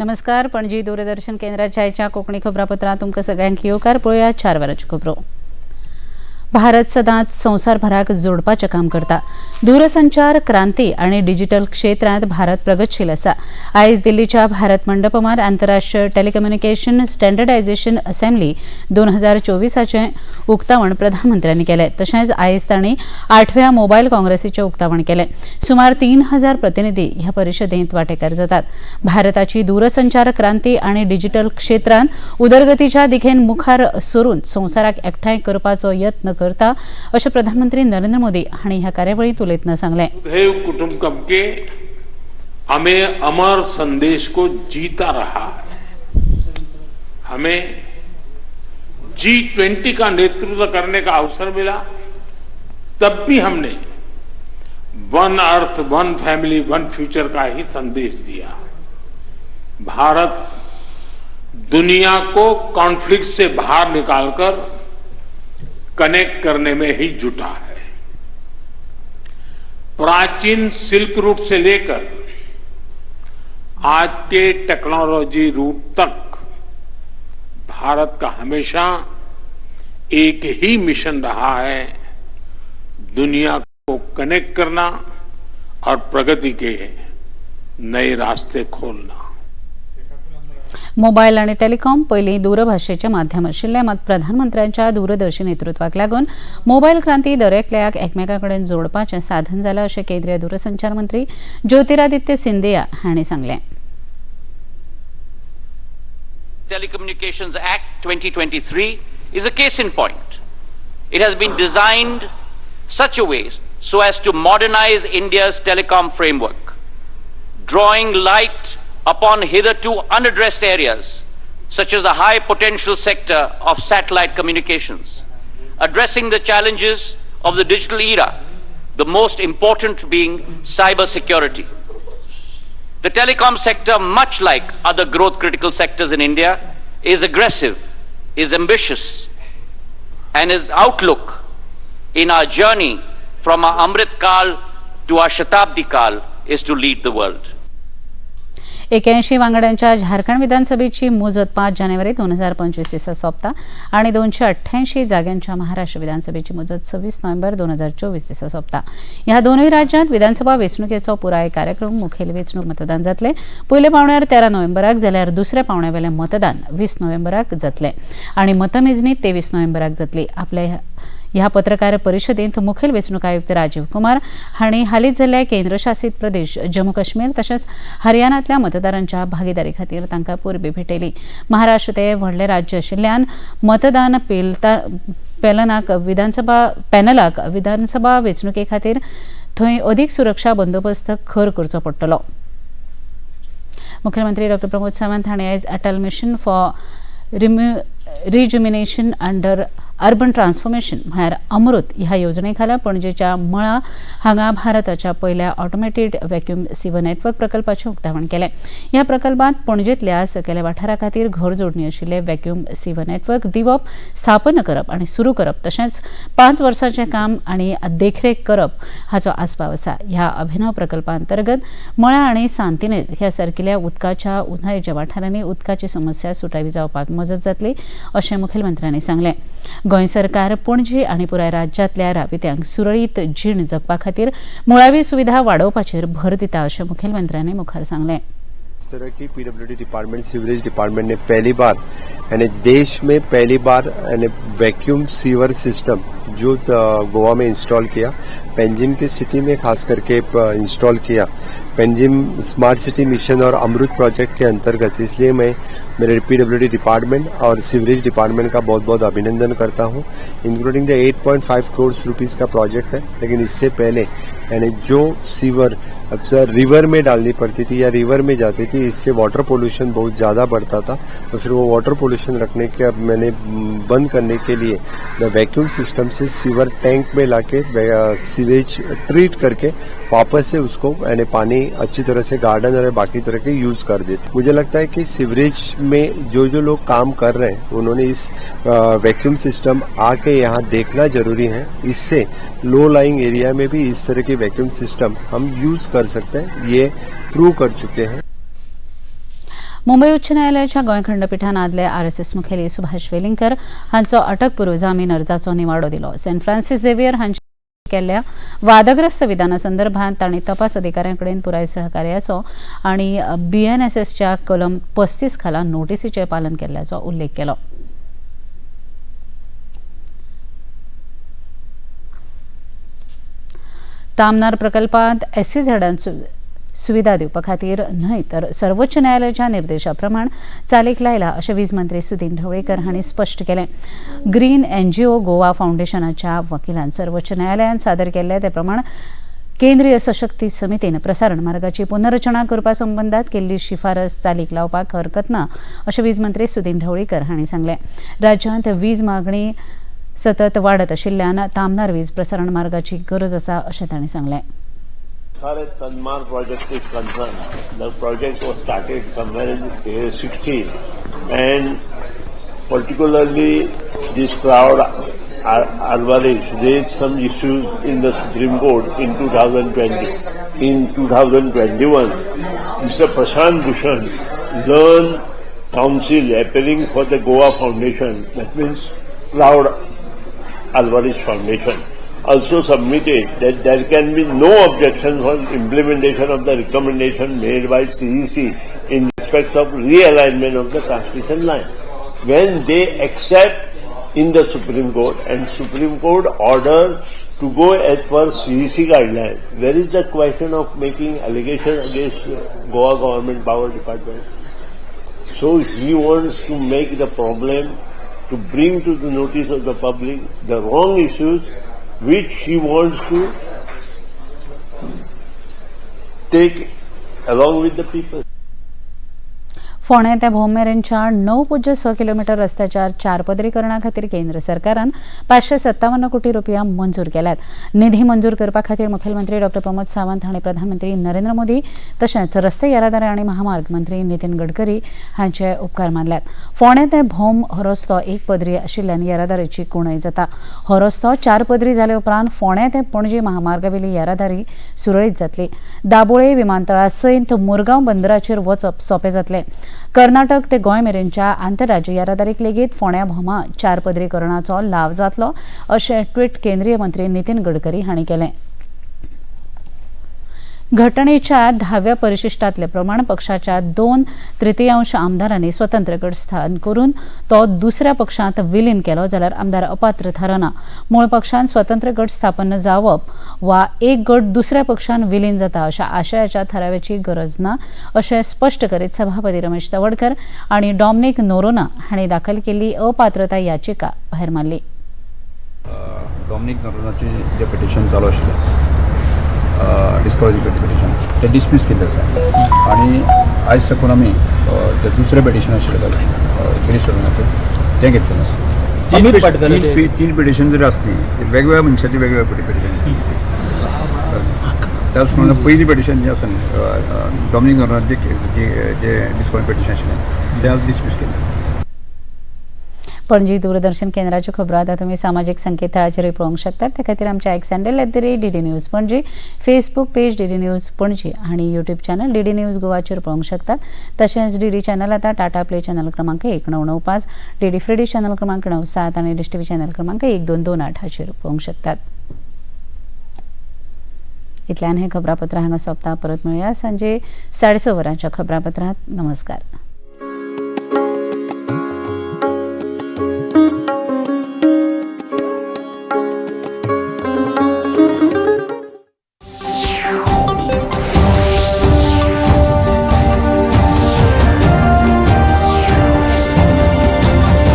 नमस्कार. पणजी दूरदर्शन केंद्राच्या कोकणी खबरापत्रात तुमकां सगळ्यांक येवकार. पळोवया 4 वरांच्यो खबरो. भारत सदांच संवसारभराक जोडपाचें काम करता. दूरसंचार क्रांती आनी डिजिटल क्षेत्रांत भारत प्रगतशील आसा. आयज दिल्लीच्या भारत मंडपमार आंतरराष्ट्रीय टेलिकम्युनिकेशन स्टँडर्डायझेशन असेंब्ली 2024 उक्तावण प्रधानमंत्र्यांनी केलें. तशेंच आयज तांणी 8व्या मोबायल काँग्रेसीचें उक्तावण केलें. सुमार 3000 प्रतिनिधी ह्या परिशदेंत वांटेकार जातात. भारताची दूरसंचार क्रांती आनी डिजिटल क्षेत्रांत उदरगतीच्या दिखेन मुखार सरून संवसाराक एकठांय करपाचो यत्न करता अशें प्रधानमंत्री नरेंद्र मोदी हांणी ह्या कार्यावळींत उलयतना सांगलें. कुटुंबकम के हमें अमर संदेश को जीता रहा है. हमें G20 का नेतृत्व करने का अवसर मिला, तब भी हमने one earth one family one future का ही संदेश दिया. भारत दुनिया को कॉन्फ्लिक्ट से बाहर निकालकर कनेक्ट करने में ही जुटा है. प्राचीन सिल्क रूट से लेकर आज के टेक्नोलॉजी रूट तक भारत का हमेशा एक ही मिशन रहा है, दुनिया को कनेक्ट करना और प्रगति के नए रास्ते खोलना. मोबायल आनी टेलिकॉम पयलीं दूरभाषेचें माध्यम आशिल्लें, मात प्रधानमंत्र्यांच्या दूरदर्शी नेतृत्वाक लागून मोबायल क्रांती दरेकल्याक एकमेकाकडेन जोडपाचें साधन जालां अशें केंद्रीय दूरसंचार मंत्री ज्योतिरादित्य सिंधिया हांणी सांगलें. Telecommunications Act 2023 is a case in point. It has been designed such a way so as to modernize India's telecom framework, drawing light upon hitherto unaddressed areas such as the high potential sector of satellite communications, addressing the challenges of the digital era, the most important being cyber security. The telecom sector, much like other growth critical sectors in India, is aggressive, is ambitious, and its outlook in our journey from our Amrit Kal to our Shatabdi Kal is to lead the world. 81 वांगड्यांच्या Jharkhand विधानसभेची मुजत 5 जानेवारी 2025 दिसा सोंपता आनी 288 जाग्यांच्या महाराष्ट्र विधानसभेची मुजत 26 November 2024 दिसा सोंपता. ह्या दोनूय राज्यांत विधानसभा वेंचणुकेचो पुराय कार्यक्रम मुखेल वेंचणूक मतदान जातले. पयले पावण्यार 13 नोव्हेंबराक जाल्यार दुसऱ्या पावण्यावेलें मतदान 20 नोव्हेंबराक जातलें आनी मतमेजणी 23 नोव्हेंबराक जातली. आपल्या ह्या पत्रकार परिशदेंत मुखेल वेंचणूक आयुक्त राजीव कुमार हांणी हालींच जाल्ल्या केंद्रशासीत प्रदेश जम्मू काश्मीर तशेंच हरियाणांतल्या मतदारांच्या भागीदारी खातीर तांकां परबी भेटयली. महाराष्ट्र ते व्हडलें राज्य आशिल्ल्यान मतदान पॅनलाक विधानसभा वेंचणुके खातीर थंय अदीक सुरक्षा बंदोबस्त खर करचो पडटलो. मुख्यमंत्री डॉ प्रमोद सावंत हांणी आयज Atal mission for rejuvenation under urban transformation म्हळ्यार अमृत ह्या येवजणे खाला पणजेच्या मळा हांगा भारताच्या पयल्या ऑटोमेटेड व्हॅक्यूम सीवर नेटवर्क प्रकल्पाचें उक्तावण केलें. ह्या प्रकल्पांत पणजेंतल्या सकयल्या वाठारा खातीर घर जोडणी आशिल्ले व्हॅक्यूम सीवर नेटवर्क दिवप, स्थापन करप आनी सुरू करप तशेंच 5 वर्सांचें काम आनी देखरेख करप हाचो आस्पाव आसा. ह्या अभिनव प्रकल्पा अंतर्गत मळा आनी सांतिनेज ह्या सारकिल्या उदकाच्या उंचायेच्या वाठारांनी उदकाची समस्या सुटावी जावपाक मजत जातली अशें मुखेलमंत्र्यांनी सांगलें. गोंय सरकार पणजी आनी पुराय राज्यांतल्या राबित्यांक सुरळीत जीण जगपा खातीर मुळावी सुविधा वाडोवपाचेर भर दिता अशें मुखेलमंत्र्यांनी मुखार सांगलें. इस तरह की पीडब्ल्यूडी डिपार्टमेंट, सीवरेज डिपार्टमेंट ने पहली बार यानी देश में पहली बार यानी वैक्यूम सीवर सिस्टम जो गोवा में इंस्टॉल किया, पेंजिम की सिटी में खास करके इंस्टॉल किया. पेंजिम स्मार्ट सिटी मिशन और अमृत प्रोजेक्ट के अंतर्गत, इसलिए मैं मेरे पीडब्ल्यूडी डिपार्टमेंट और सीवरेज डिपार्टमेंट का बहुत बहुत अभिनंदन करता हूं. इंक्लूडिंग द 8.5 करोड़ रुपीस का प्रोजेक्ट है, लेकिन इससे पहले यानी जो सीवर अब सर रिवर में डालनी पड़ती थी या रिवर में जाती थी, इससे वाटर पोल्यूशन बहुत ज़्यादा बढ़ता था. तो फिर वो वाटर पोल्यूशन रखने के अब मैंने बंद करने के लिए वैक्यूम सिस्टम से सीवर टैंक में लाके सीवेज ट्रीट करके वापस से उसको यानी पानी अच्छी तरह से गार्डन और बाकी तरह के यूज कर देते. मुझे लगता है कि सीवरेज में जो जो लोग काम कर रहे हैं उन्होंने इस वैक्यूम सिस्टम आके यहाँ देखना जरूरी है. इससे लो लाइंग एरिया में भी इस तरह की वैक्यूम सिस्टम हम यूज कर सकते हैं, ये प्रूव कर चुके हैं. मुंबई उच्च न्यायालयाच्या गोंय खंडपीठान आदले RSS मुखेली सुभाष वेलिंगकर हांचो अटकपूर्व जामीन अर्जाचो निवाडो दिलो. सेंट फ्रांसीस झेवियर हांचे केल्ल्या वादग्रस्त विधाना संदर्भात तांणी तपास अधिकाऱ्यांकडेन पुराय सहकार्याचो आनी BNSSच्या कलम 35 खाला नोटीसीचे पालन केल्ल्याचो उल्लेख केलो. तामनार प्रकल्पात SEZांचो सुविधा दिवपा खातीर न्हय तर सर्वोच्च न्यायालयाच्या निर्देशा प्रमाण चालीक लायला अशें वीज मंत्री सुदीन ढवळीकर हांणी स्पश्ट केलें. ग्रीन NGO गोवा फाउंडेशनाच्या वकिलान सर्वोच्च न्यायालयात सादर केल्ले ते प्रमाण केंद्रीय सशक्ती समितीन प्रसारण मार्गाची पुनर्रचना करपा संबंदात केल्ली शिफारस चालीक लावपाक हरकत ना अशें वीज मंत्री सुदीन ढवळीकर हांणी सांगलें. राज्यांत वीज मागणी सतत वाडत आशिल्ल्यान तामनार वीज प्रसारण मार्गाची गरज आसा अशें तांणी सांगलें. As far as Tanmar project is concerned, the project was started somewhere in 2016, and particularly this crowd Alvarez raised some issues in the Supreme Court in 2020. In 2021, Mr. Prashant Bhushan learned counsel appealing for the Goa Foundation, that means Cloud Alvarez Foundation, also submitted that there can be no objection for implementation of the recommendation made by CEC in respect of realignment of the transmission line. When they accept in the Supreme Court and Supreme Court order to go as per CEC guidelines, where is the question of making allegation against Goa Government Power Department? So he wants to make the problem, to bring to the notice of the public the wrong issues which he wants to take along with the people. फोंडे ते भोम मेरेनच्या 9.6 kilometre रस्त्याच्या 4 पदरीकरणा खातीर केंद्र सरकारान 557 कोटी रुपया मंजूर केल्यात. निधी मंजूर करपा खातीर मुखेलमंत्री डॉ प्रमोद सावंत हांणी प्रधानमंत्री नरेंद्र मोदी तशेंच रस्ते येरादारी आनी महामार्ग मंत्री नितीन गडकरी हांचे उपकार मानल्यात. फोंडे ते भोम हो रस्तो 1 पदरी आशिल्ल्यान येरादारीची कुणय जाता. हो रस्तो 4 पदरी जाले उपरांत फोंडे ते पणजी महामार्गावेली येरादारी सुरळीत जातली. दाबोळे विमानतळा सयत मुरगांव बंदराचेर वचप सोंपें जातलें. कर्नाटक ते गोंय मेरेनच्या आंतरराज्य येरादारीक लेगीत फोंड्या भोमा 4 पदरीकरणाचो लाव जातलो अशें ट्वीट केंद्रीय मंत्री नितीन गडकरी हांणी केलें. घटनेच्या 10व्या परिशिष्टांतले प्रमाण पक्षाच्या 2/3 आमदारांनी स्वतंत्र गट स्थापन करून तो दुसऱ्या पक्षांत विलीन केलो जाल्यार आमदार अपात्र थारना. मूळ पक्षांत स्वतंत्र गट स्थापन जावप वा एक गट दुसऱ्या पक्षांत विलीन जाता अशा आशयाच्या थाराव्याची गरज ना अशें स्पश्ट करीत सभापती रमेश तवडकर आनी डॉमिनिक नोरोना हांणी दाखल केल्ली अपात्रता याचिका भायर मारली. डॉमिनिक नोरोनाचें जें पिटिशन चालू आशिल्लें डिस्कॉलिफिकेशन पिटिशन ते डिसमीस केल्लें आसा आनी आयज साकून आमी जे दुसरें पिटिशन आशिल्लें गिरीश नोरोनाचें तें घेतलेलें आसा. तीन पिटिशन जरी आसली वेगवेगळ्या मनशाची वेगवेगळे पिटिशन. त्याच प्रमाणे पयलीं पिटिशन जें आसा न्ही डॉमिनिक नोरोनाचें जे डिस्कॉलिफिकेशन पिटिशन आशिल्लें तें आज डिसमीस केल्लें. पणजी दूरदर्शन केंद्राच्यो खबरो आतां तुमी सामाजीक संकेतथळाचेरूय पळोवंक शकतात. ते खातीर आमच्या x handle @DD news Panaji, Facebook page DD news Panaji आनी यूट्यूब चॅनल DD न्यूज गोवाचेर पळोवंक शकतात. तशेंच DD चॅनल आतां टाटा प्ले चॅनल क्रमांक 1995, DD फ्री डिश चॅनल क्रमांक 97 आनी डिश TV चॅनल क्रमांक 1228 हाचेर पळोवंक शकतात. इतल्यान हें खबरापत्र हांगा सोंपता. परत मेळुया सांजे 6:30 वरांच्या खबरापत्रांत. नमस्कार.